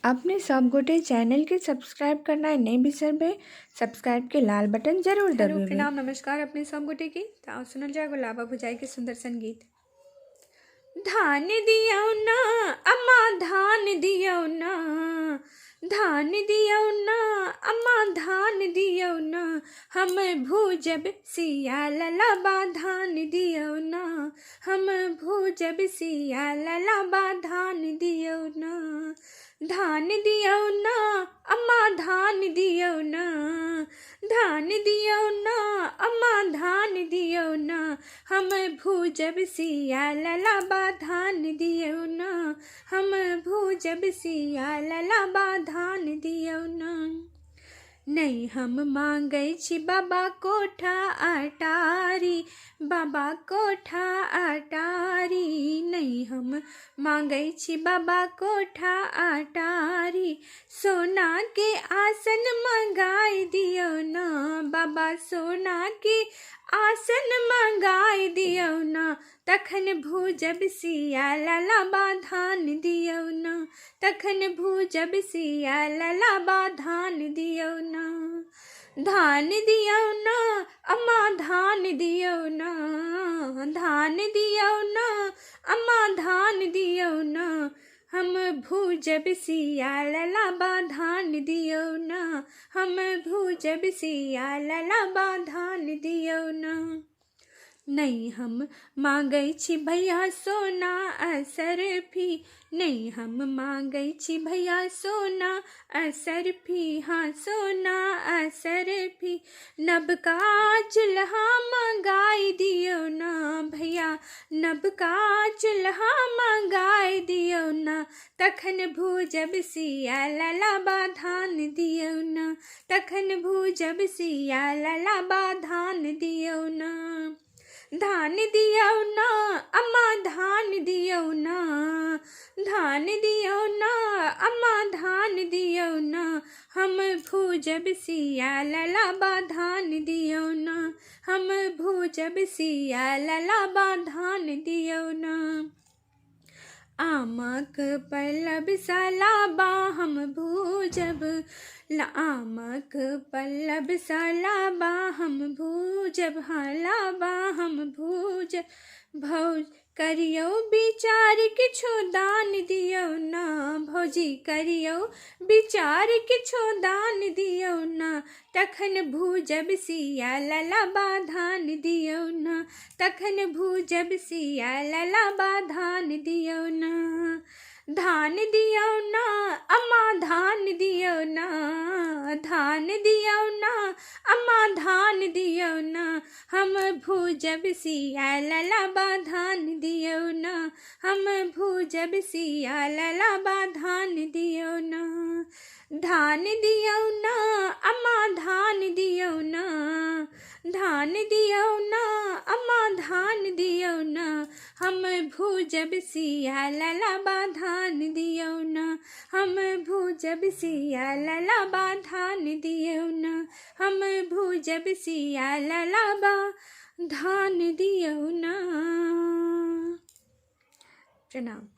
अपने सब गोटे चैनल के सब्सक्राइब करना नहीं बिसरबे। सब्सक्राइब के लाल बटन जरूर हेलो दबावे। प्रणाम नमस्कार अपने सब गोटे की। तो सुनल जाए गुलाबा भुजाई के सुंदर संगीत। धान दियो ना अम्मा धान दियो ना, धान दियो ना अम्मा धान दियो ना, हम भूजब सिया ललाबा धान दियो ना, हम भूजब सिया ललाबा धान दियो ना, धान दियो ना अम्मा धान दियो ना, धान दियो ना अम्मा धान दियो ना, हम भूजब सिया ललाबा धान दियो ना, हम भूजब सिया ललाबा धान दियो ना। नहीं हम मांगै छी बाबा कोठा अटारी, बाबा कोठा अटारी, नहीं हम मांगै छी बाबा कोठा अटारी, सोना के आसन मंगाई दियो ना, बाबा सोना के आसन मंगाई दियो ना, तखन भूजब सिया ललाबा धान दियो ना, तखन भूजब सिया ललाबा धान दियो ना, धान दियो ना अम्मा धान दियो ना, धान दियो ना अम्मा धान दियो ना, हम भूजब सिया ललाबा धान दियो ना, हम भूजब सिया ललाबा धान दियो ना। नहीं हम मांगै छी भैया सोना असरफी, नहीं हम मांगै छी भैया सोना असरफी, हाँ सोना असरफी, नबका चूल्हा मंगाई दियो ना भैया, नबका चूल्हा मंगाई दियो ना, तखन भूजब सिया ललाबा धान दियो ना, तखन भूजब सिया ललाबा धान दियो ना, धान दियो ना अम्मा धान दियो ना, धान दियो ना अम्मा धान दियो ना, हम भूजब सिया ललाबा धान दियो ना, हम भूजब सिया ललाबा धान दियो ना। आमक पल्लव सलाबा हम भूजब, आमक पल्लव सलाबा हम भूजब, हलाबा हम भूजब, भौज करियो विचार किछो दान दियो ना, भौजी करियो विचार किछो दान दियो ना, तखन भूजब सिया ललाबा धान दियो ना, तखन भूजब सिया ललाबा धान दियो ना, धान दियो ना अम्मा धान दियो ना, धान दियो ना अम्मा धान दियो ना, हम भूजब सिया ललाबा धान दियो ना, हम भूजब सिया ललाबा धान दियो ना, धान दियो ना अम्मा धान दियो ना, धान दियो ना अम्मा धान दियो ना, हम भूजब सिया ललाबा धान दियो ना, हम भूजब सिया ललाबा धान दियो ना, हम भूजब सिया ललाबा धान दियो ना। प्रणाम।